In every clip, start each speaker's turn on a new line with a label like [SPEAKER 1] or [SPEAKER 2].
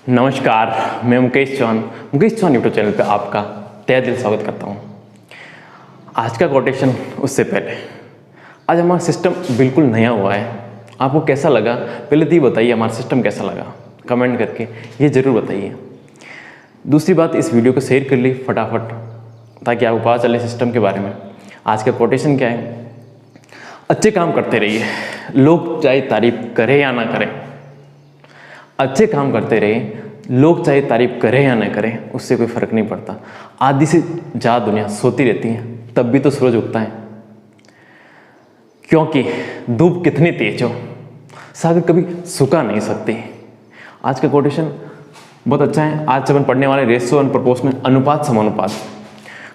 [SPEAKER 1] नमस्कार, मैं Mukesh Chauhan YouTube channel पे आपका तहे दिल स्वागत करता हूँ। आज का कोटेशन उससे पहले आज हमारा सिस्टम बिल्कुल नया हुआ है। आपको कैसा लगा पहले तो ये बताइए, हमारा सिस्टम कैसा लगा कमेंट करके ये ज़रूर बताइए। दूसरी बात, इस वीडियो को शेयर कर ली फटाफट ताकि आपको पता चले सिस्टम के बारे में। आज का कोटेशन क्या है? अच्छे काम करते रहिए, लोग चाहे तारीफ करें या ना करें। अच्छे काम करते रहे, लोग चाहे तारीफ करें या ना करें, उससे कोई फर्क नहीं पड़ता। आधी से ज़्यादा दुनिया सोती रहती है, तब भी तो सूरज उगता है। क्योंकि धूप कितनी तेज हो, सागर कभी सुखा नहीं सकती। आज का कोटेशन बहुत अच्छा है। आज अपन पढ़ने वाले रेशियो एंड प्रोपोर्शनल, अनुपात समानुपात।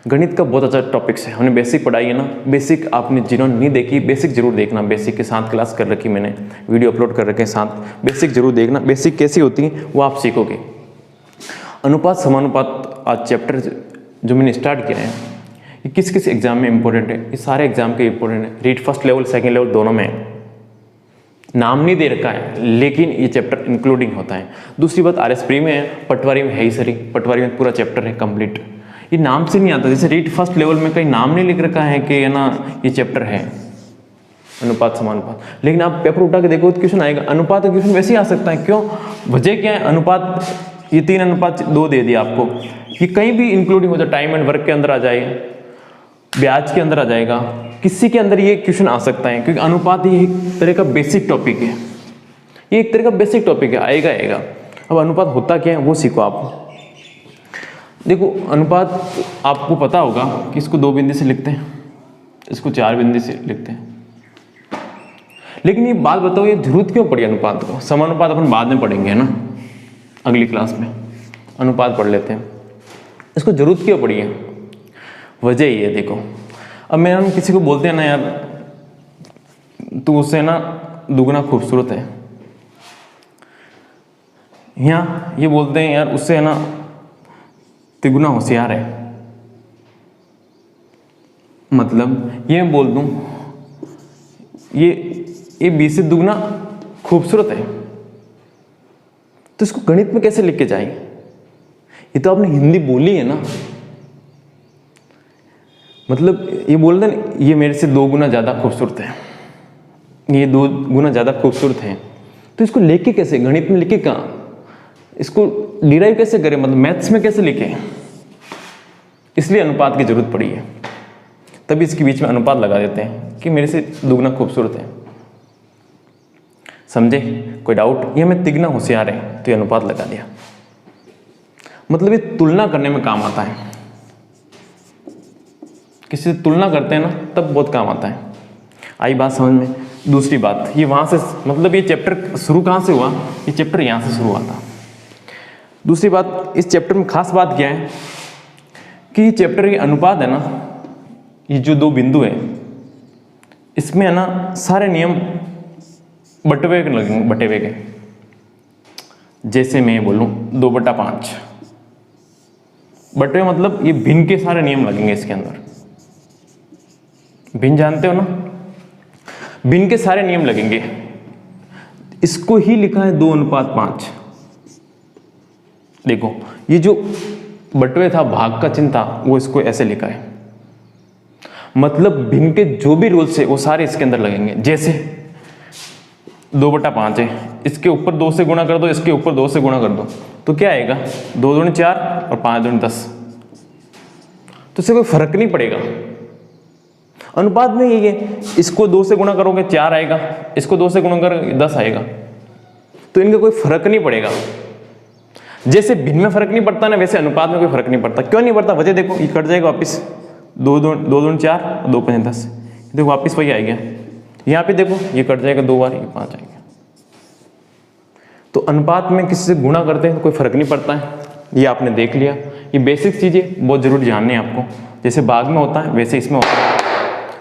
[SPEAKER 1] गणित का बहुत अच्छा टॉपिक्स है। हमने बेसिक पढ़ाई है ना, बेसिक आपने जिन्होंने नहीं देखी बेसिक जरूर देखना। बेसिक के साथ क्लास कर रखी मैंने, वीडियो अपलोड कर रखे हैं साथ, बेसिक जरूर देखना। बेसिक कैसी होती है वो आप सीखोगे। अनुपात समानुपात आज चैप्टर जो मैंने स्टार्ट किया है, ये किस किस एग्जाम में इंपॉर्टेंट है? ये सारे एग्जाम के इंपॉर्टेंट है। REET first level second level दोनों में है। नाम नहीं दे रखा है लेकिन ये चैप्टर इंक्लूडिंग होता है। दूसरी बात, RS प्री में है, पटवारी में है ही सरी। पटवारी में पूरा चैप्टर है कंप्लीट। ये नाम से नहीं आता, जैसे रीट फर्स्ट लेवल में कहीं नाम नहीं लिख रखा है कि है ना ये चैप्टर है अनुपात समानुपात। लेकिन आप पेपर उठा के देखो तो क्वेश्चन आएगा अनुपात का। क्वेश्चन वैसे ही आ सकता है। क्यों? वजह क्या है? अनुपात, ये 3:2 दे दिया आपको। ये कहीं भी इंक्लूडिंग हो जाए, टाइम एंड वर्क के अंदर आ जाए, ब्याज के अंदर आ जाएगा, किसी के अंदर ये क्वेश्चन आ सकता है। क्योंकि अनुपात ये एक तरह का बेसिक टॉपिक है। ये एक तरह का बेसिक टॉपिक है, आएगा। अब अनुपात होता क्या है वो सीखो आप। देखो, अनुपात आपको पता होगा कि इसको 2 बिंदु से लिखते हैं, इसको 4 बिंदु से लिखते हैं। लेकिन ये बात बताओ, ये जरूरत क्यों पड़ी अनुपात को? समानुपात अपन बाद में पढ़ेंगे ना, अगली क्लास में। अनुपात पढ़ लेते हैं। इसको जरूरत क्यों पड़ी है? वजह ये है, देखो। अब मैं हम किसी को बोलते हैं ना, यार तू उससे ना दुगना खूबसूरत है, या ये बोलते हैं यार उससे है ना तिगुना होशियार है। मतलब ये मैं बोल दूं ये 20 से दुगना खूबसूरत है, तो इसको गणित में कैसे लिख के जाए? ये तो आपने हिंदी बोली है ना। मतलब ये बोल दें ये मेरे से 2 गुना ज्यादा खूबसूरत है, ये 2 गुना ज्यादा खूबसूरत है, तो इसको लेके कैसे गणित में लिखे? कहाँ इसको डिराइव कैसे करें? मतलब मैथ्स में कैसे लिखें? इसलिए अनुपात की जरूरत पड़ी है। तभी इसके बीच में अनुपात लगा देते हैं कि मेरे से दुगना खूबसूरत है। समझे? कोई डाउट? ये हमें तिगना होशियार है तो ये अनुपात लगा दिया। मतलब ये तुलना करने में काम आता है। किसी से तुलना करते हैं ना तब बहुत काम आता है। आई बात समझ में? दूसरी बात, ये वहां से मतलब ये चैप्टर शुरू कहां से हुआ? ये चैप्टर यहां से शुरू हुआ था। दूसरी बात, इस चैप्टर में खास बात क्या है कि ये चैप्टर ये अनुपात है ना, ये जो 2 बिंदु है इसमें है ना सारे नियम बटे हुए के। जैसे मैं बोलूं 2/5 बटे, मतलब ये भिन्न के सारे नियम लगेंगे इसके अंदर। भिन्न जानते हो ना, भिन्न के सारे नियम लगेंगे। इसको ही लिखा है 2:5। देखो, ये जो बटवे था, भाग का चिन्ह था, वो इसको ऐसे लिखा है। मतलब भिन्न के जो भी रूल्स है वो सारे इसके अंदर लगेंगे। जैसे 2/5 है, इसके ऊपर 2 से गुणा कर दो, इसके ऊपर 2 से गुणा कर दो, तो क्या आएगा? 2 दूनी 4 और 5 दूनी 10। तो इससे कोई फर्क नहीं पड़ेगा। अनुपात में ये है, इसको 2 से गुणा करोगे 4 आएगा, इसको 2 से गुणा करोगे 10 आएगा, तो इनका कोई फर्क नहीं पड़ेगा। जैसे भिन्न में फर्क नहीं पड़ता ना, वैसे अनुपात में कोई फर्क नहीं पड़ता। क्यों नहीं पड़ता? वजह देखो, ये कट जाएगा वापिस, 2 दूनी 4 और 2 5 10, देखो वापिस वही आएगा। यहाँ पे देखो ये कट जाएगा 2 बार, ये 5 आएगा। तो अनुपात में किसी से गुणा करते हैं तो कोई फर्क नहीं पड़ता है। ये आपने देख लिया। ये बेसिक चीजें बहुत जरूरी जाननी है आपको। जैसे भाग में होता है वैसे इसमें होता है।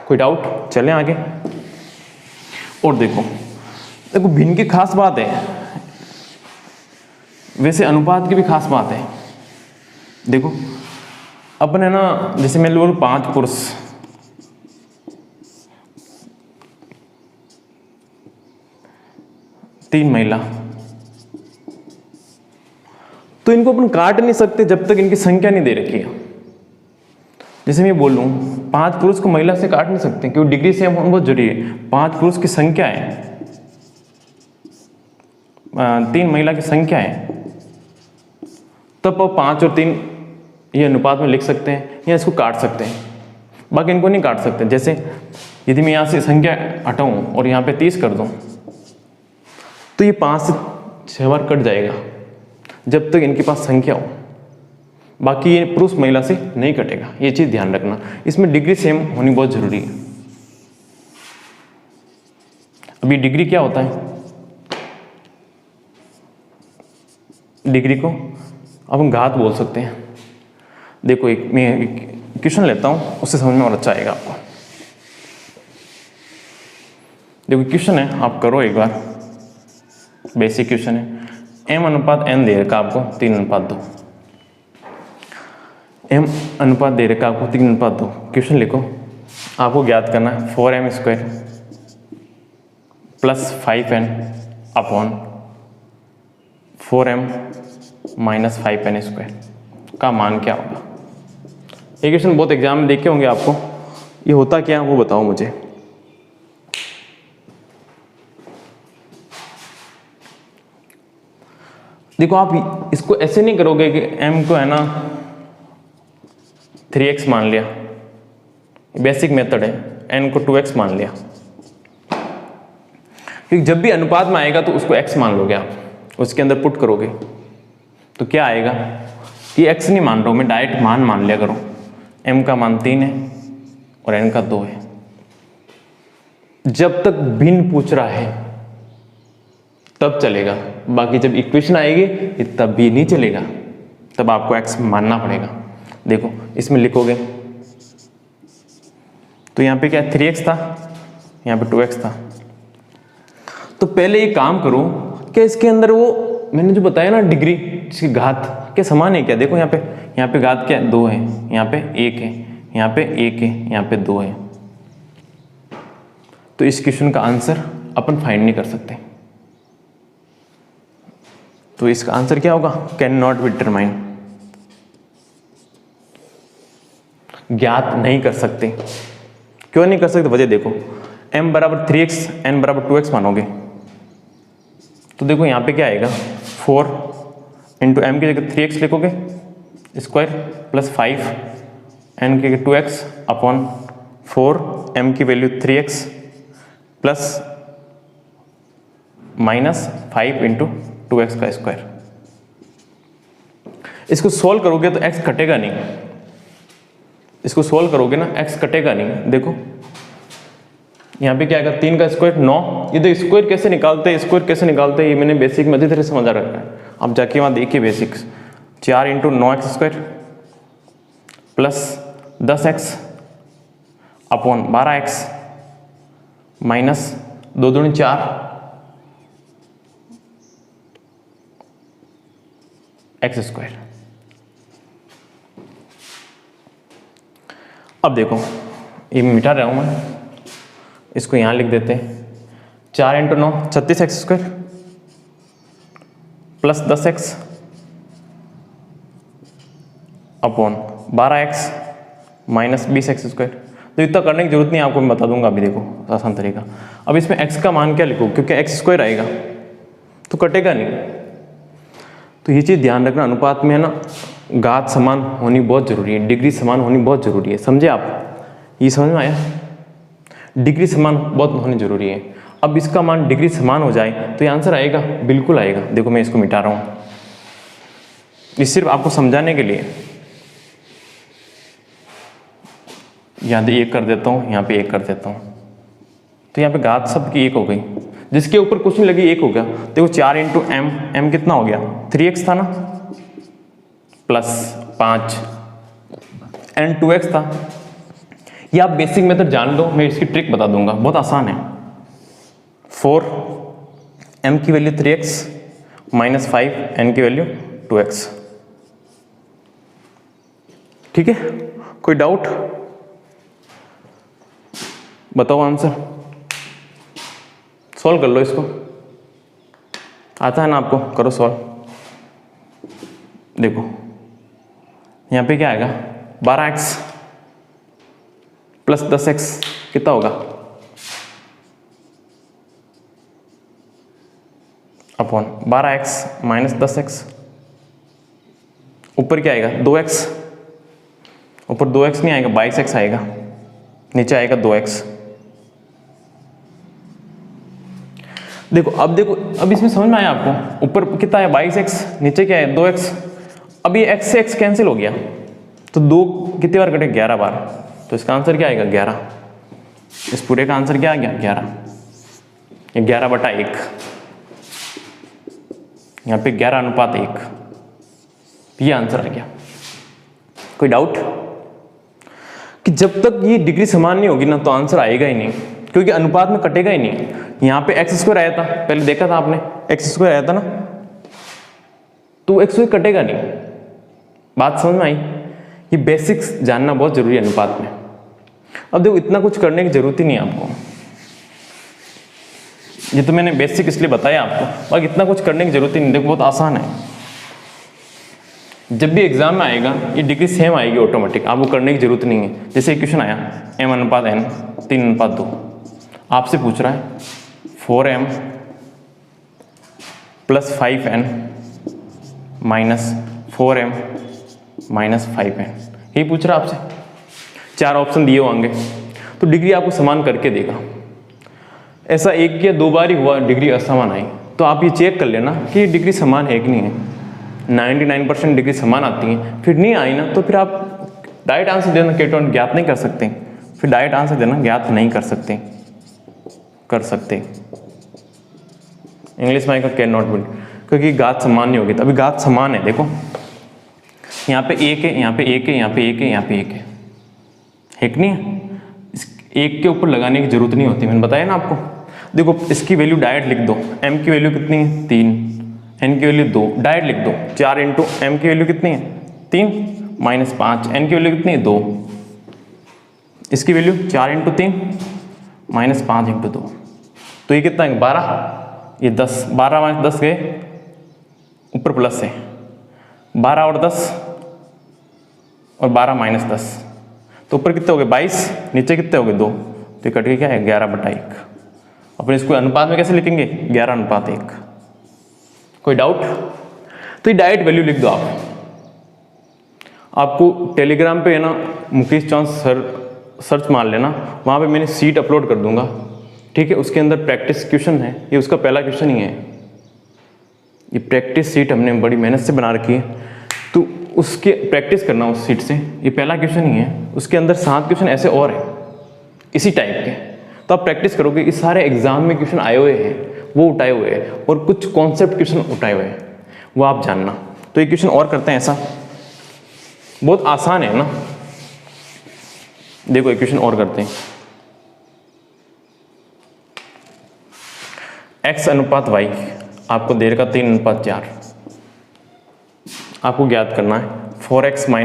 [SPEAKER 1] कोई डाउट? चलें आगे। और देखो भिन्न की खास बात है, वैसे अनुपात की भी खास बात है। देखो अपन है ना, जैसे मैं बोलूं 5 पुरुष, 3 महिला, तो इनको अपन काट नहीं सकते जब तक इनकी संख्या नहीं दे रखी है। जैसे मैं बोलूँ 5 पुरुष को महिला से काट नहीं सकते क्योंकि डिग्री सेम होना बहुत जरूरी है। 5 पुरुष की संख्या है, 3 महिला की संख्या है, तब आप 5 और 3 ये अनुपात में लिख सकते हैं या इसको काट सकते हैं, बाकी इनको नहीं काट सकते। जैसे यदि मैं यहाँ से संख्या हटाऊँ और यहाँ पे 30 कर दूँ तो ये 5 से 6 बार कट जाएगा जब तक इनके पास संख्या हो, बाकी ये पुरुष महिला से नहीं कटेगा। ये चीज़ ध्यान रखना, इसमें डिग्री सेम होनी बहुत जरूरी है। अभी डिग्री क्या होता है, डिग्री को अब घात बोल सकते हैं। देखो मैं एक क्वेश्चन लेता हूँ, उससे समझ में और अच्छा आएगा आपको। देखो क्वेश्चन है, आप करो एक बार, बेसिक क्वेश्चन है। m अनुपात n दे रखा आपको 3:2, m अनुपात दे रखा आपको 3:2। क्वेश्चन लिखो, आपको ज्ञात करना है 4m² plus 5n upon 4m minus 5n² का मान क्या होगा। ये क्वेश्चन बहुत एग्जाम में देखे होंगे आपको, ये होता क्या वो बताओ मुझे। देखो आप इसको ऐसे नहीं करोगे कि m को है ना 3x मान लिया, बेसिक मेथड है, n को 2x मान लिया, क्योंकि जब भी अनुपात में आएगा तो उसको x मान लोगे आप, उसके अंदर पुट करोगे तो क्या आएगा, ये x नहीं मान रहा हूं मैं, डायरेक्ट मान लिया करो। m का मान 3 है और n का 2 है। जब तक भिन्न पूछ रहा है तब चलेगा, बाकी जब इक्वेशन आएगी तब भी नहीं चलेगा, तब आपको x मानना पड़ेगा। देखो इसमें लिखोगे तो यहाँ पे क्या 3x था, यहाँ पे 2x था, तो पहले ये काम करो क्या इसके अंदर वो मैंने जो बताया ना डिग्री इसकी घात के समान है क्या। देखो यहाँ पे घात क्या है 2 है, यहाँ पे 1 है, यहाँ पे 1 है, यहाँ पे 2 है, तो इस क्वेश्चन का आंसर अपन फाइंड नहीं कर सकते। तो इसका आंसर क्या होगा, कैन नॉट बी डिटरमाइन, ज्ञात नहीं कर सकते। क्यों नहीं कर सकते, वजह देखो, m बराबर 3x n बराबर 2x मानोगे तो देखो यहाँ पे क्या आएगा 4 इंटू एम की जगह 3x लिखोगे स्क्वायर प्लस 5 n की जगह 2x अपॉन 4 m की value 3x plus minus 5 into 2x का स्क्वायर। इसको सोल्व करोगे तो x कटेगा नहीं, इसको सोल्व करोगे ना x कटेगा नहीं। देखो यहाँ पे क्या आएगा 3 का स्क्वायर 9, ये तो स्क्वायर कैसे निकालते हैं, स्क्वायर कैसे निकालते हैं ये मैंने बेसिक में अच्छी तरह समझा रखा है, आप जाके वहाँ देखिए basics. 4 into 9x square plus 10x upon 12x minus 2 दूनी 4 x स्क्वायर। अब देखो ये मिटा रहा हूं मैं, इसको यहां लिख देते हैं 4 into 9 36x square plus 10x upon 12x minus 20x square. तो इतना करने की जरूरत नहीं, आपको मैं बता दूंगा अभी, देखो आसान तरीका। अब इसमें x का मान क्या लिखो, क्योंकि x स्क्वायर आएगा तो कटेगा नहीं। तो ये चीज़ ध्यान रखना, अनुपात में है ना घात समान होनी बहुत जरूरी है, डिग्री समान होनी बहुत जरूरी है, समझे आप, ये समझ में आया, डिग्री समान बहुत होनी जरूरी है। अब इसका मान डिग्री समान हो जाए तो ये आंसर आएगा, बिल्कुल आएगा। देखो मैं इसको मिटा रहा हूँ, ये सिर्फ आपको समझाने के लिए। यहाँ पे 1 कर देता हूँ, यहाँ पे 1 कर देता हूँ, तो यहाँ पे घात सब की 1 हो गई, जिसके ऊपर कुछ नहीं लगी 1 हो गया। देखो 4 इंटू m कितना हो गया 3x था ना, प्लस 5 n 2x था। ये आप बेसिक मेथड जान लो, मैं इसकी ट्रिक बता दूंगा, बहुत आसान है। 4 m की वैल्यू 3x माइनस 5 n की वैल्यू 2x। ठीक है, कोई डाउट बताओ, आंसर सॉल्व कर लो, इसको आता है ना आपको, करो सॉल्व। देखो यहाँ पे क्या आएगा, 12x प्लस 10x कितना होगा, अपॉन 12x माइनस 10x, ऊपर क्या आएगा 2x, ऊपर 2x नहीं आएगा 22x आएगा, नीचे आएगा 2x। देखो अब इसमें समझ में आया आपको, ऊपर कितना है 22x, नीचे क्या है 2x। अब ये x से x कैंसिल हो गया तो 2 कितनी बार कटे, 11 बार, तो इसका आंसर क्या आएगा 11। इस पूरे का आंसर क्या आ गया 11, ये 11/1, यहाँ पे 11:1, ये आंसर आ गया। कोई डाउट कि जब तक ये डिग्री समान नहीं होगी ना तो आंसर आएगा ही नहीं, क्योंकि अनुपात में कटेगा ही नहीं। यहाँ पे x² आया था, पहले देखा था आपने, x² आया था ना, तो x² कटेगा नहीं। बात समझ में आई? ये बेसिक्स जानना बहुत जरूरी है अनुपात में। अब देखो इतना कुछ करने की जरूरत ही नहीं है आपको, ये तो मैंने बेसिक इसलिए बताया आपको, बाकी इतना कुछ करने की जरूरत ही नहीं। देखो बहुत आसान है, जब भी एग्जाम में आएगा ये डिग्री सेम आएगी ऑटोमेटिक, आपको करने की जरूरत नहीं है। जैसे इक्वेशन आया m/n 3:2, आपसे पूछ रहा है 4m + 5n - 4m - 5n, यही पूछ रहा है आपसे। 4 ऑप्शन दिए होंगे तो डिग्री आपको समान करके देगा। ऐसा 1 या 2 बार ही हुआ डिग्री असमान आई, तो आप ये चेक कर लेना कि डिग्री समान है कि नहीं है। 99% डिग्री समान आती है, फिर नहीं आई ना तो फिर आप डायरेक्ट आंसर देना केटोन ज्ञात नहीं कर सकते, फिर डायरेक्ट आंसर देना ज्ञात नहीं कर सकते, इंग्लिश में आएगा कैन नॉट बी, क्योंकि घात समान नहीं होगी। तो अभी घात समान है, देखो यहाँ पे 1 है, यहाँ पे 1 है, यहाँ पे 1 है, यहाँ पे 1 है कि नहीं है? इस 1 के ऊपर लगाने की जरूरत नहीं होती, मैंने बताया ना आपको। देखो इसकी वैल्यू डायरेक्ट लिख दो, m की वैल्यू कितनी है 3, n की वैल्यू 2, डायरेक्ट लिख दो। 4 × m की वैल्यू कितनी है 3 - 5, n की वैल्यू कितनी है 2, इसकी वैल्यू 4 × 3 - 5 × 2, तो ये कितना है 12, ये 10, 12 - 10 गए, ऊपर प्लस है 12 और 10 और 12 - 10, तो ऊपर कितने हो गए 22, नीचे कितने हो गए 2, तो कट के क्या है 11/1। अपन इसको अनुपात में कैसे लिखेंगे 11:1। कोई डाउट? तो ये डायरेक्ट वैल्यू लिख दो आप। आपको टेलीग्राम पे है ना मुकेश चांद सर सर्च मार लेना, वहाँ पे मैंने सीट अपलोड कर दूंगा, ठीक है। उसके अंदर प्रैक्टिस क्वेश्चन है, ये उसका पहला क्वेश्चन ही है। ये प्रैक्टिस सीट हमने बड़ी मेहनत से बना रखी है, तो उसके प्रैक्टिस करना उस सीट से, ये पहला क्वेश्चन ही है। उसके अंदर 7 क्वेश्चन ऐसे और हैं इसी टाइप के, तो आप प्रैक्टिस करोगे। इस सारे एग्जाम में क्वेश्चन आए हुए हैं, वो उठाए हुए हैं, और कुछ कॉन्सेप्ट क्वेश्चन उठाए हुए हैं, वो आप जानना। तो ये क्वेश्चन और करते हैं, ऐसा बहुत आसान है ना। देखो एक क्वेश्चन और करते हैं, x अनुपात y आपको दे रखा 3:4, आपको ज्ञात करना है 4x - y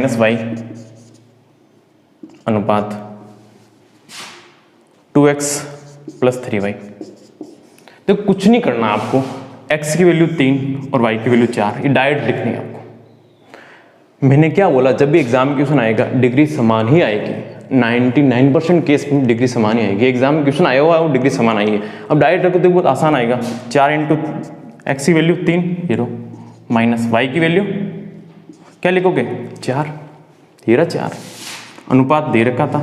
[SPEAKER 1] अनुपात 2x + 3y। तो कुछ नहीं करना आपको, x की वैल्यू 3 और y की वैल्यू 4, ये डायरेक्ट लिखनी है आपको। मैंने क्या बोला, जब भी एग्जाम में क्वेश्चन आएगा डिग्री समान ही आएगी। 99% केस में डिग्री समान ही आएगी। एग्जाम में क्वेश्चन आया हुआ है वो डिग्री समान आई है। अब डायरेक्ट रखो तो बहुत आसान आएगा। 4 × x की वैल्यू 3 0 माइनस y की वैल्यू क्या लिखोगे 4, ये रहा 4, अनुपात दे रखा था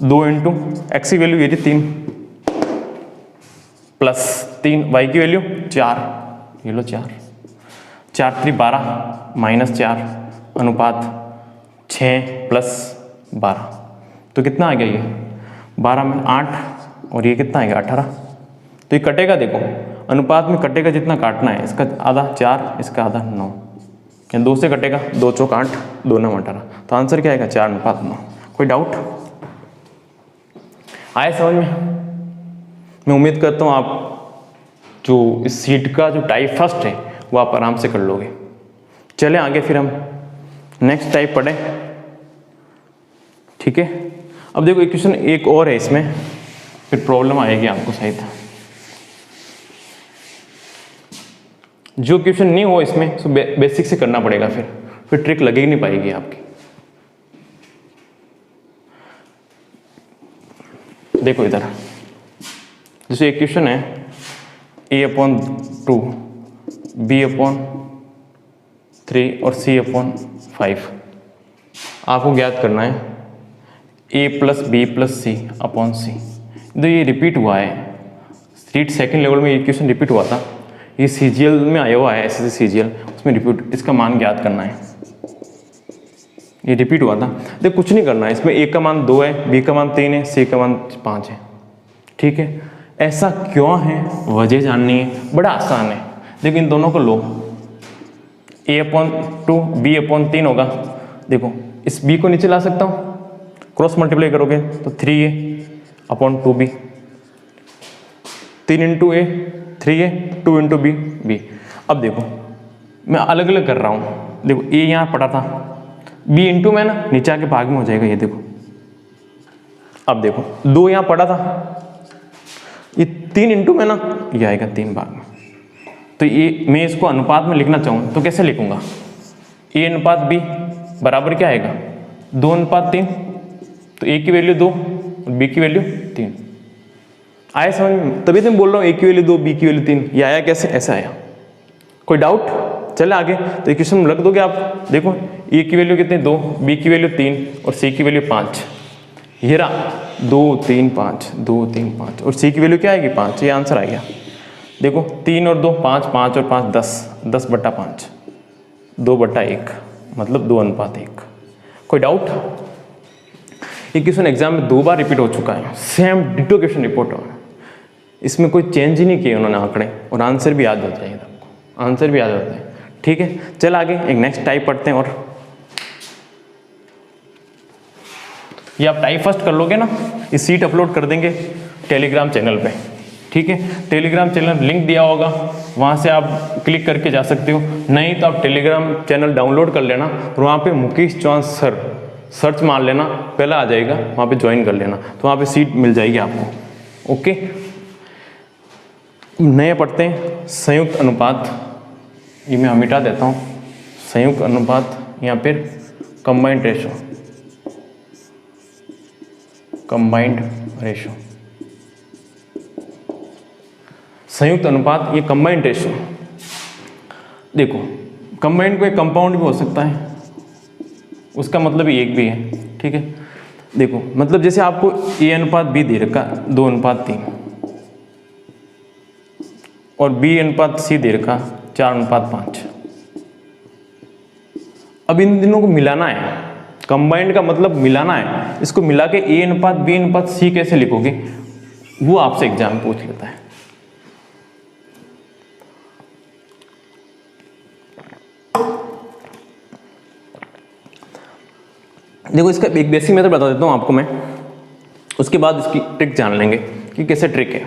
[SPEAKER 1] 2 × x की वैल्यू ये 3 प्लस 3 y की वैल्यू 4, ये लो 4, 4 × 3 12 माइनस 4 अनुपात 6 + 12, तो कितना आ गया ये 12 में 8 और ये कितना आएगा 18। तो ये कटेगा, देखो अनुपात में कटेगा जितना काटना है, इसका आधा 4 इसका आधा 9, या 2 से कटेगा 2 × 4 8 2 × 9 18, तो आंसर क्या आएगा 4:9। कोई डाउट आए समझ में? मैं उम्मीद करता हूँ आप जो इस सीट का जो टाइप फर्स्ट है वो आप आराम से कर लोगे। चले आगे फिर हम नेक्स्ट टाइप पढ़ें, ठीक है। अब देखो इक्वेशन एक और है, इसमें फिर प्रॉब्लम आएगी आपको शायद। जो क्वेश्चन नहीं हो इसमें तो बेसिक से करना पड़ेगा फिर। फिर ट्रिक लग ही नहीं पाएगी आपकी। देखो इधर जैसे इक्वेशन है a/2 b/3 और c/5, आपको ज्ञात करना है a + b + c/c। तो ये रिपीट हुआ है, सीट सेकेंड लेवल में इक्वेशन रिपीट हुआ था, ये CGL में आया हुआ है, SSC CGL, उसमें रिपीट, इसका मान ज्ञात करना है। ये रिपीट हुआ था। देखो कुछ नहीं करना है, इसमें a का मान 2 है, b का मान 3 है, c का मान 5 है। ठीक है, ऐसा क्यों है, वजह जाननी है, बड़ा आसान है। देखो इन दोनों को लो, a/2 b/3 होगा। देखो इस b को नीचे ला सकता हूँ, क्रॉस मल्टीप्लाई करोगे तो 3a/2b, 3 × a 3a, 2 × b। अब देखो मैं अलग अलग कर रहा हूँ, देखो a यहाँ पड़ा था, b इंटू में ना नीचे आके भाग में हो जाएगा, ये देखो। अब देखो 2 यहाँ पड़ा था, ये 3 इंटू में ना ये आएगा 3 भाग में। तो ये मैं इसको अनुपात में लिखना चाहूँ तो कैसे लिखूंगा, a/b बराबर क्या आएगा, 2/3। तो a की वैल्यू 2 और b की वैल्यू 3। आया समझ में? तभी तो मैं बोल रहा हूँ a की वैल्यू 2 b की वैल्यू 3। ये आया कैसे, ऐसा आया। कोई डाउट? चले आगे, तो इक्वेशन में रख दोगे आप। देखो a की वैल्यू कितनी, 2, b की वैल्यू 3 और c की वैल्यू 5। ये रहा 2 3 5, 2 3 5 और c की वैल्यू क्या आएगी, 5। ये आंसर आ गया। देखो 3 और 2 5, 5 और 5 10, 10/5, 2/1, मतलब 2:1। कोई डाउट? ये क्वेश्चन एग्जाम में 2 बार रिपीट हो चुका है, सेम डिटो क्वेश्चन रिपोर्ट हो, इसमें कोई चेंज ही नहीं किए उन्होंने आंकड़े, और आंसर भी याद हो जाएगा आपको, आंसर भी याद होता है। ठीक है, चल आगे एक नेक्स्ट टाइप पढ़ते हैं। और ये आप टाइप फर्स्ट कर लोगे ना, ये सीट अपलोड कर देंगे टेलीग्राम चैनल पे। ठीक है, टेलीग्राम चैनल लिंक दिया होगा, वहाँ से आप क्लिक करके जा सकते हो। नहीं तो आप टेलीग्राम चैनल डाउनलोड कर लेना और वहाँ पे मुकेश चौहान सर सर्च मार लेना, पहला आ जाएगा, वहाँ पे ज्वाइन कर लेना, तो वहाँ पे सीट मिल जाएगी आपको। ओके, नए पढ़ते हैं संयुक्त अनुपात। ये मैं मिटा देता हूँ, संयुक्त अनुपात या फिर कंबाइंड रेशो, कंबाइंड रेशो, संयुक्त अनुपात, ये कंबाइंड रेशो। देखो कंबाइंड कोई कंपाउंड भी हो सकता है, उसका मतलब ही एक भी है। ठीक है, देखो मतलब जैसे आपको a/b दे रखा 2:3 और b/c दे रखा 4:5। अब इन दिनों को मिलाना है, कंबाइंड का मतलब मिलाना है। इसको मिला के a/b/c कैसे लिखोगे, वो आपसे एग्जाम पूछ लेता है। देखो इसका एक बेसिक मेथड बता देता हूँ आपको मैं, उसके बाद इसकी ट्रिक जान लेंगे कि कैसे ट्रिक है।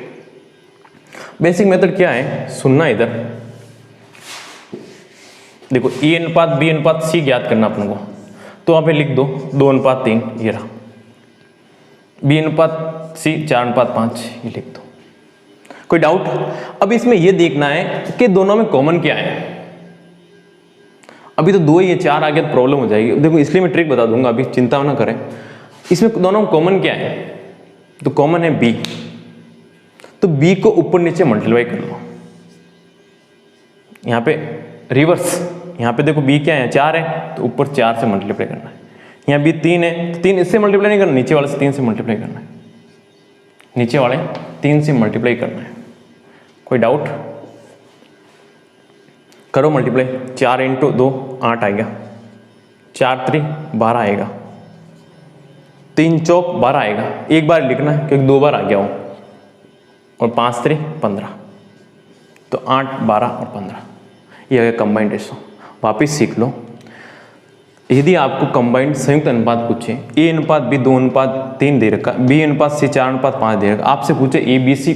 [SPEAKER 1] बेसिक मेथड क्या है, सुनना इधर। देखो a/b/c ज्ञात करना अपन को, तो वहाँ पे लिख दो 2:3, ये रहा। b/c 4:5, ये लिख दो। कोई डाउट? अब इसमें ये देखना है कि दोनों में कॉमन क्या है। अभी तो 2 ही है, 4 आ गया तो प्रॉब्लम हो जाएगी। देखो इसलिए मैं ट्रिक बता दूंगा, अभी चिंता ना करें। इसमें दोनों में कॉमन क्या है, तो कॉमन है b, तो b को ऊपर नीचे मल्टीप्लाई कर लो। यहाँ पे रिवर्स, यहाँ पे देखो b क्या है, 4 है, तो ऊपर 4 से मल्टीप्लाई करना है। यहाँ b 3 है, तो 3 इससे मल्टीप्लाई नहीं करना, नीचे वाले से 3 से मल्टीप्लाई करना है, नीचे वाले 3 से मल्टीप्लाई करना है। कोई डाउट? करो मल्टीप्लाई, 4 × 2 8 आएगा, 4 3 12 आएगा, 3 चौक 12 आएगा। एक बार लिखना है क्योंकि 2 बार आ गया हो, और 5 3 15, तो 8 12 और 15, ये है कंबाइंड रेशो। वापिस सीख लो। यदि आपको कंबाइंड संयुक्त अनुपात पूछे, a/b 2:3 दे रखा, b/c 4:5 दे रखा, आपसे पूछे a/b/c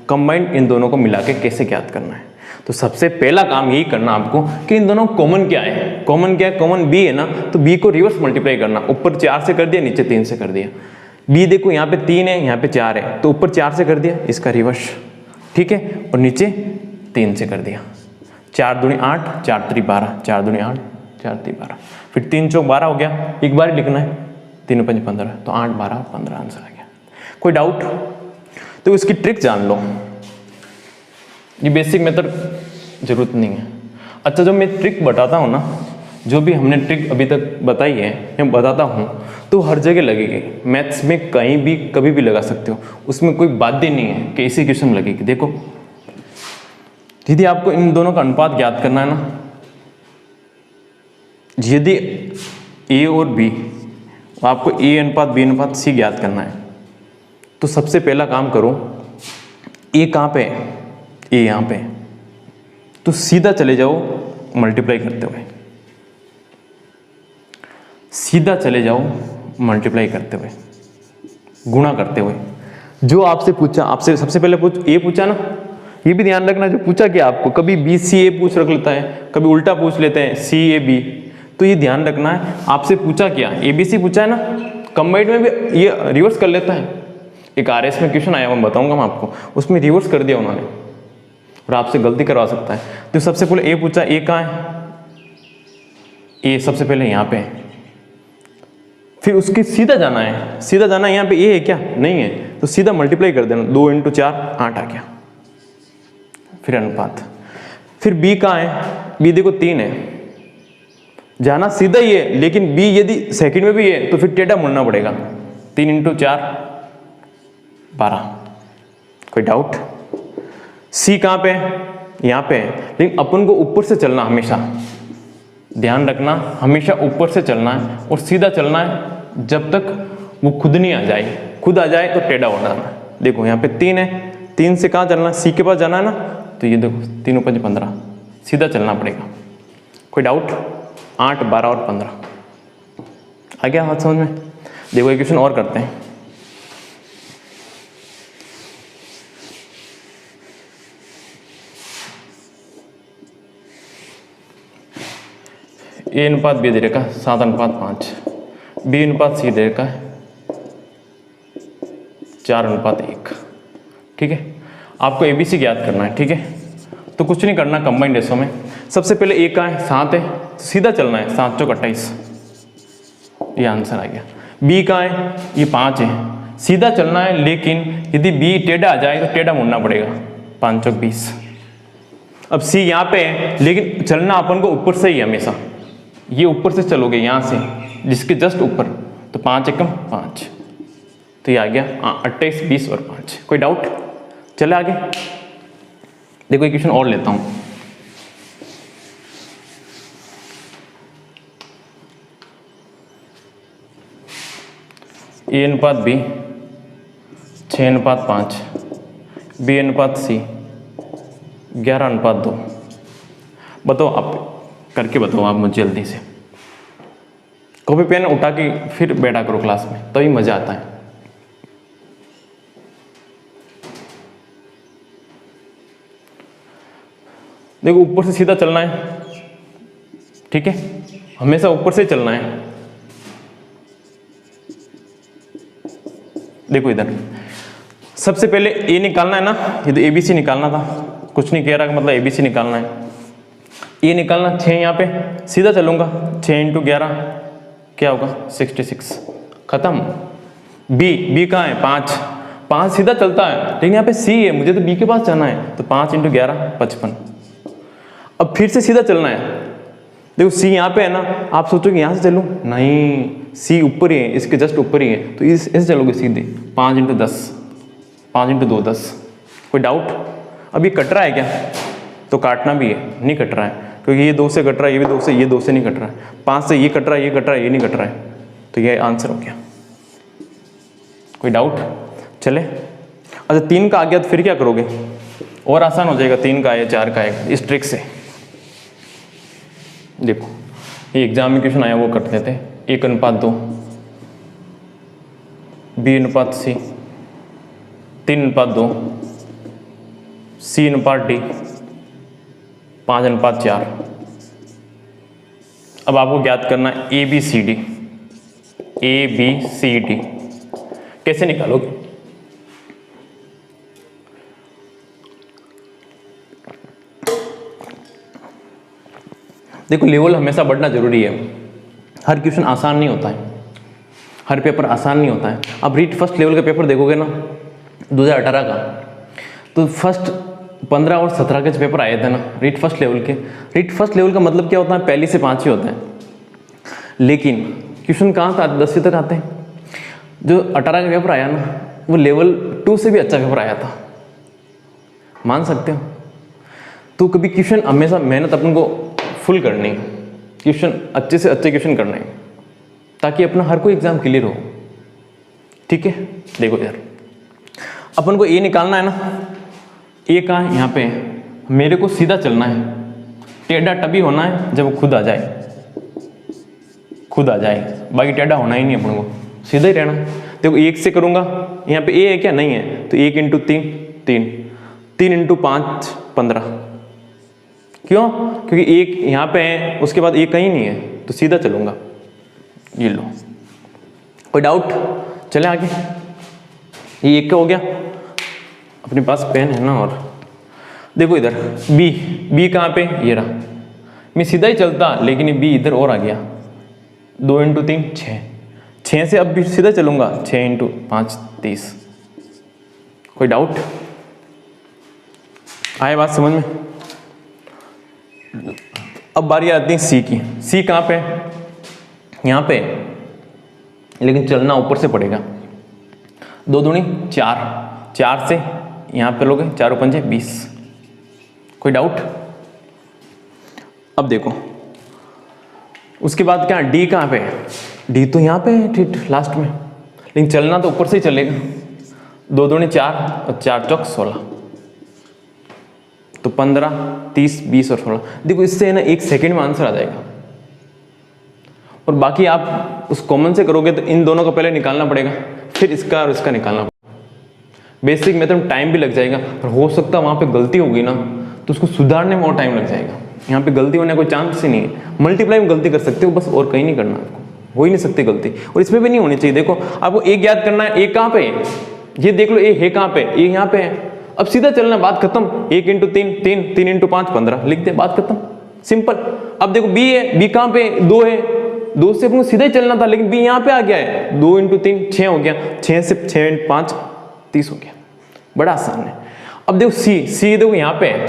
[SPEAKER 1] कंबाइंड, इन दोनों को मिला के कैसे ज्ञात करना है। तो सबसे पहला काम यही करना आपको कि इन दोनों कॉमन क्या है। कॉमन क्या है, कॉमन b है ना, तो b को रिवर्स मल्टीप्लाई करना। ऊपर 4 से कर दिया, नीचे 3 से कर दिया। b देखो यहाँ पे 3 है, यहाँ पे 4 है, तो ऊपर 4 से कर दिया, इसका रिवर्स। ठीक है, और नीचे 3 से कर दिया। 4 दूनी 8, 4 3 12, 4 दूनी 8, 4 3 12, फिर 3 चौक 12 हो गया, एक बार ही लिखना है, 3 5 15, तो 8 12 15 आंसर आ गया। कोई डाउट? तो इसकी ट्रिक जान लो, ये बेसिक मेथड जरूरत नहीं है। अच्छा, जब मैं ट्रिक बताता हूँ ना, जो भी हमने ट्रिक अभी तक बताई है मैं बताता हूँ, तो हर जगह लगेगी। मैथ्स में कहीं भी कभी भी लगा सकते हो, उसमें कोई बाध्य नहीं है कि इसी क्वेश्चन में लगेगी। देखो, यदि आपको इन दोनों का अनुपात ज्ञात करना है ना, यदि ए और बी, आपको ए अनुपात बी अनुपात सी ज्ञात करना है, तो सबसे पहला काम करो, ए कहाँ पे है? ए यहाँ पे, तो सीधा चले जाओ मल्टीप्लाई करते हुए, सीधा चले जाओ मल्टीप्लाई करते हुए, गुणा करते हुए। जो आपसे पूछा, आपसे सबसे पहले ए पूछा ना, ये भी ध्यान रखना, जो पूछा क्या आपको, कभी बी सी ए पूछ रख लेता है, कभी उल्टा पूछ लेते हैं सी ए बी, तो ये ध्यान रखना है आपसे पूछा क्या, ए बी सी पूछा है ना, कंबाइंड में भी ये रिवर्स कर लेता है। एक आरएस में क्वेश्चन आया, मैं बताऊंगा मैं आपको, उसमें रिवर्स कर दिया उन्होंने और आपसे गलती करवा सकता है। तो सबसे पहले ए पूछा, ए कहाँ है? ए सबसे पहले यहाँ पे है, फिर उसकी सीधा जाना है, सीधा जाना है, यहाँ पे ए है क्या? नहीं है, तो सीधा मल्टीप्लाई कर देना, 2 × 4 8 आ गया, फिर अनुपात। फिर बी कहाँ है? बी देखो 3 है, जाना सीधा ही है, लेकिन बी यदि सेकंड में भी है तो फिर टेढ़ा मुड़ना पड़ेगा, 3 × 4 12। कोई डाउट? सी कहाँ पे है? यहाँ पे है, लेकिन अपन को ऊपर से चलना, हमेशा ध्यान रखना, हमेशा ऊपर से चलना है और सीधा चलना है जब तक वो खुद नहीं आ जाए। खुद आ जाए तो टेढ़ा हो जाना है। देखो यहाँ पे 3 है, 3 से कहाँ चलना है? सी के पास जाना है ना, तो ये देखो 3 × 5 15, सीधा चलना पड़ेगा। कोई डाउट? 8 12 और 15 आ गया बात समझ में? देखो एक क्वेश्चन और करते हैं। ए अनुपात बी दे रखा 7:5, बी अनुपात सी दे रखा है 4:1। ठीक है, आपको एबीसी ज्ञात करना है। ठीक है, तो कुछ नहीं करना, कंबाइंड रेशो में सबसे पहले ए का है 7 है, तो सीधा चलना है, 7 चौक 28, ये आंसर आ गया। बी का है, ये 5 है, सीधा चलना है, लेकिन यदि बी टेढ़ा आ जाए तो टेढ़ा मुड़ना पड़ेगा, 5 चौक 20। अब सी यहाँ पे है, लेकिन चलना अपन को ऊपर से ही हमेशा, ये ऊपर से चलोगे यहाँ से, जिसके जस्ट ऊपर, तो 5 × 5, तो ये आ गया 28 20 और 5। कोई डाउट? चले आगे। देखो एक क्वेश्चन और लेता हूँ। ए अनुपात बी 6:5, बी अनुपात सी 11:2। बताओ, आप करके बताओ, आप मुझे जल्दी से। कॉपी पेन उठा के फिर बैठा करो क्लास में, तभी मजा आता है। देखो ऊपर से सीधा चलना है, ठीक है, हमेशा ऊपर से चलना है। देखो इधर सबसे पहले ए निकालना है ना, ये तो एबीसी निकालना था, कुछ नहीं कह रहा, मतलब एबीसी निकालना है। ए निकालना, 6 यहाँ पे, सीधा चलूंगा, 6 × 11 क्या होगा? 66, खत्म। बी कहाँ है? 5 सीधा चलता है, लेकिन यहाँ पे सी है, मुझे तो बी के पास जाना है, तो 5 × 11 55। अब फिर से सीधा चलना है। देखो सी यहाँ पे है ना, आप सोचोगे यहाँ से चलूँ, नहीं, सी ऊपर ही है, इसके जस्ट ऊपर ही है, तो ऐसे चलोगे सीधे, 5 × 10, 5 × 2 10। कोई डाउट? अब ये कट रहा है क्या? तो काटना भी है, नहीं कट रहा है, क्योंकि ये 2 से कट रहा है, ये भी 2 से, ये 2 से नहीं कट रहा है, 5 से ये कट रहा है, ये कट रहा है, ये नहीं कट रहा है, तो ये आंसर हो गया। कोई डाउट? चले। अच्छा 3 का आ गया तो फिर क्या करोगे? और आसान हो जाएगा, 3 का आया 4 का आएगा, इस ट्रिक से। देखो ये एग्जाम में क्वेश्चन आया, वो करते थे 1:2, बी अनुपात सी 3:2, सी अनुपात डी 5:4। अब आपको ज्ञात करना है ए बी सी डी। कैसे निकालोगे? देखो लेवल हमेशा बढ़ना जरूरी है, हर क्वेश्चन आसान नहीं होता है, हर पेपर आसान नहीं होता है। अब रीट फर्स्ट लेवल का पेपर देखोगे ना 2018 का, तो फर्स्ट 15 और 17 के जो पेपर आए थे ना रीट फर्स्ट लेवल के, रीट फर्स्ट लेवल का मतलब क्या होता है, पहली से 5 ही होता है, लेकिन क्वेश्चन कहाँ से आते, 10वीं तक आते हैं। जो 18 का पेपर आया ना वो लेवल 2 से भी अच्छा पेपर आया था, मान सकते हो। तो कभी क्वेश्चन हमेशा मेहनत अपन को फुल करनी है, क्वेश्चन अच्छे से अच्छे क्वेश्चन करने हैं, ताकि अपना हर कोई एग्जाम क्लियर हो। ठीक है, देखो यार अपन को ये निकालना है ना, ये कहाँ है, यहाँ पे है। मेरे को सीधा चलना है, टेढ़ा तभी होना है जब वो खुद आ जाए, खुद आ जाए, बाकी टेढ़ा होना ही नहीं अपन को, सीधा ही रहना। देखो 1 से करूँगा, यहाँ पे ए है क्या, नहीं है, तो 1 × 3 3, 3 × 5 15। क्यों, क्योंकि 1 यहाँ पे है, उसके बाद 1 कहीं नहीं है, तो सीधा चलूँगा। ये लो, कोई डाउट, चले आगे। ये 1 का हो गया, अपने पास पेन है ना। और देखो इधर बी कहाँ पे, ये रहा, मैं सीधा ही चलता, लेकिन ये बी इधर और आ गया, 2 × 3 6, 6 से अब भी सीधा चलूँगा, 6 × 5 30। कोई डाउट, आए बात समझ में। अब बारी आती है सी की। सी कहाँ पे, यहाँ पे, लेकिन चलना ऊपर से पड़ेगा। 2 दूनी 4, 4 से यहाँ पे लोगे, 4 × 5 20। कोई डाउट। अब देखो उसके बाद क्या, डी कहाँ पे है, डी तो यहाँ पे है ठीक लास्ट में, लेकिन चलना तो ऊपर से ही चलेगा। 2 दूनी 4 और 4 × 4 16, तो 15 30 20 और 16। देखो इससे है ना 1 सेकेंड में आंसर आ जाएगा। और बाकी आप उस कॉमन से करोगे तो इन दोनों का पहले निकालना पड़ेगा, फिर इसका और इसका निकालना पड़ेगा। बेसिक मेथड में टाइम भी लग जाएगा, पर हो सकता है वहाँ पे गलती होगी ना, तो उसको सुधारने में और टाइम लग जाएगा। यहाँ पे गलती होने का कोई चांस ही नहीं है। मल्टीप्लाई में गलती कर सकते हो बस, और कहीं नहीं करना आपको, हो ही नहीं सकती गलती, और इसमें भी नहीं होनी चाहिए। देखो आपको एक याद करना है, एक कहाँ पे है, ये देख लो, ए है कहाँ पे, ये यहाँ पे है। अब सीधा चलना, बात खत्म। 1 × 3 3, 3 × 5 15, लिख दे, बात खत्म, सिंपल। अब देखो बी है, बी कहाँ पे, 2 है, 2 से अपने सीधा ही चलना था, लेकिन बी यहाँ पे आ गया है। 2 × 3 6 हो गया, 6 से 6 × 5 30 हो गया, बड़ा आसान है। अब देखो सी देखो यहाँ पे है,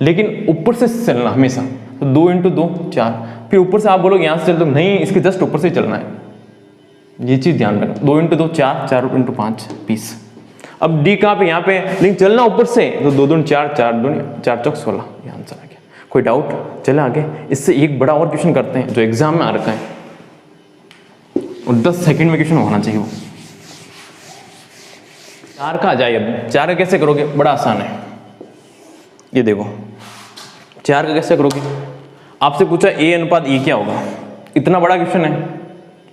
[SPEAKER 1] लेकिन ऊपर से चलना हमेशा, तो 2 × 2 4, फिर ऊपर से आप बोलोगे यहाँ से चल, तो नहीं, इसके जस्ट ऊपर से चलना है, ये चीज ध्यान रखना। 2 × 2 4, 4 × 5 20। अब डी कहाँ पे, यहाँ पे, लेकिन चलना ऊपर से, तो 2 दूनी 4, 4 दूनी 4 × 16, ये आंसर आ गया। कोई डाउट, चले आगे। इससे एक बड़ा और क्वेश्चन करते हैं जो एग्जाम में आ रखा है, और 10 सेकंड में क्वेश्चन होना चाहिए वो। 4 का आ जाए। अब 4 का कैसे करोगे, बड़ा आसान है। ये देखो 4 का कैसे करोगे, आपसे पूछा ए अनुपात ई क्या होगा, इतना बड़ा क्वेश्चन है,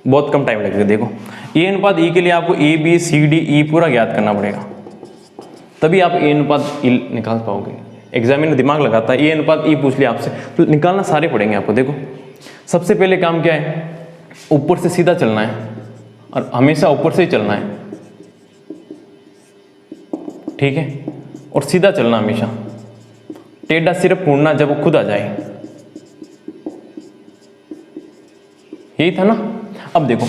[SPEAKER 1] बहुत कम टाइम लगेगा। देखो ए अनुपात ई के लिए आपको A B C D E पूरा याद करना पड़ेगा, तभी आप ए अनुपात ई निकाल पाओगे। एग्जामिनर दिमाग लगाता है, ए अनुपात ई पूछ लिया आपसे, तो निकालना सारे पड़ेंगे आपको। देखो सबसे पहले काम क्या है, ऊपर से सीधा चलना है, और हमेशा ऊपर से ही चलना है, ठीक है, और सीधा चलना हमेशा, टेढ़ा सिर्फ ढूंढना जब वो खुद आ जाए। यही था ना। अब देखो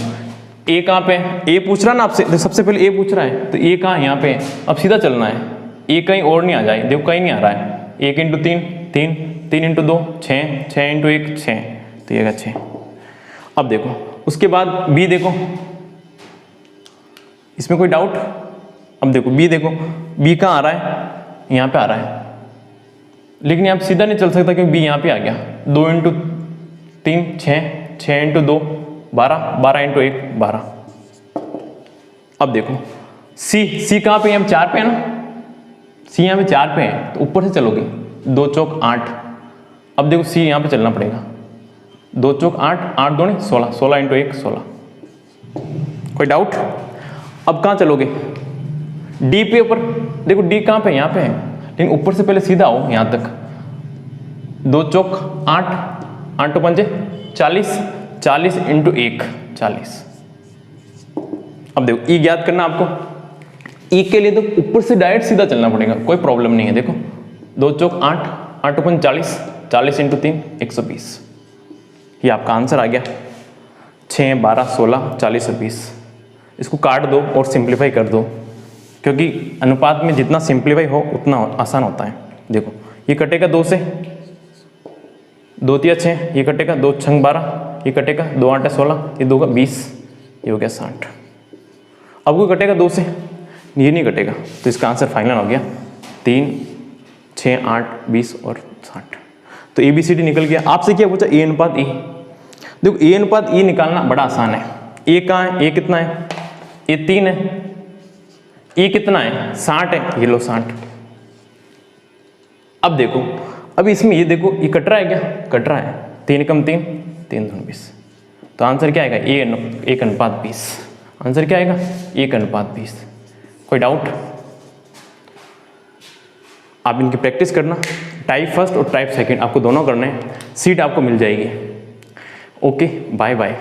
[SPEAKER 1] ए कहाँ पे, ए पूछ रहा ना आपसे, तो सबसे पहले ए पूछ रहा है, तो ए कहाँ है, यहाँ पे। अब सीधा चलना है, ए कहीं और नहीं आ जाए, देखो कहीं नहीं आ रहा है। 1 × 3 3, 3 × 2 6, 6 × 1 6, तो ये 6। अब देखो उसके बाद बी देखो, इसमें कोई डाउट। अब देखो बी देखो, बी कहाँ आ रहा है, यहाँ पे आ रहा है, लेकिन आप सीधा नहीं चल सकता क्योंकि बी यहाँ पे आ गया। 2 × 3 6, 6 × 2 12, 12 × 1 12। अब देखो सी कहाँ पे, हम 4 पे है ना, सी यहाँ पे 4 पे है, तो ऊपर से चलोगे, 2 × 8। अब देखो सी यहाँ पे चलना पड़ेगा, 2 × 8 8 2 16, 16 × 1 16। कोई डाउट। अब कहाँ चलोगे, डी पे ऊपर। देखो डी कहाँ पे, यहाँ पे है, लेकिन ऊपर से पहले सीधा आओ यहाँ तक। 2 × 8 8 × 5 40, 40 × 1 40। अब देखो ई याद करना आपको, ई के लिए तो ऊपर से डायरेक्ट सीधा चलना पड़ेगा, कोई प्रॉब्लम नहीं है। देखो 2 × 8 8 × 5 40, 40 × 3 120। ये आपका आंसर आ गया 6, 12, 16, 40 और 20। इसको काट दो और सिंप्लीफाई कर दो, क्योंकि अनुपात में जितना सिंप्लीफाई हो उतना आसान होता है। देखो ये कटेगा 2 से, 2 तिया 6, ये कटेगा 2 छंग 12, ये कटेगा 2 8 16, ये 2 का 20, ये हो गया 60। अब कोई कटेगा 2 से, ये नहीं कटेगा, तो इसका आंसर फाइनल हो गया 3, 6, 8, 20 और 60। तो ABCD निकल गया। आपसे क्या पूछा? A अनुपात E। देखो A अनुपात E निकालना बड़ा आसान है। A कहाँ है? A कितना है? A 3 है। E कितना है? 60 है। ये लो 60। अब देखो, अब इसमें ये देखो, ये कट रहा है क्या? कट रहा है। 3 कम 3, 3 दूनी 20। तो आंसर क्या आएगा? 1 अनुपात 20। आंसर क्या आएगा? 1 अनुपात 20। कोई डाउट? आप इनकी प्रैक्टिस करना, टाइप फर्स्ट और टाइप सेकंड आपको दोनों करने हैं, सीट आपको मिल जाएगी। Okay, bye bye.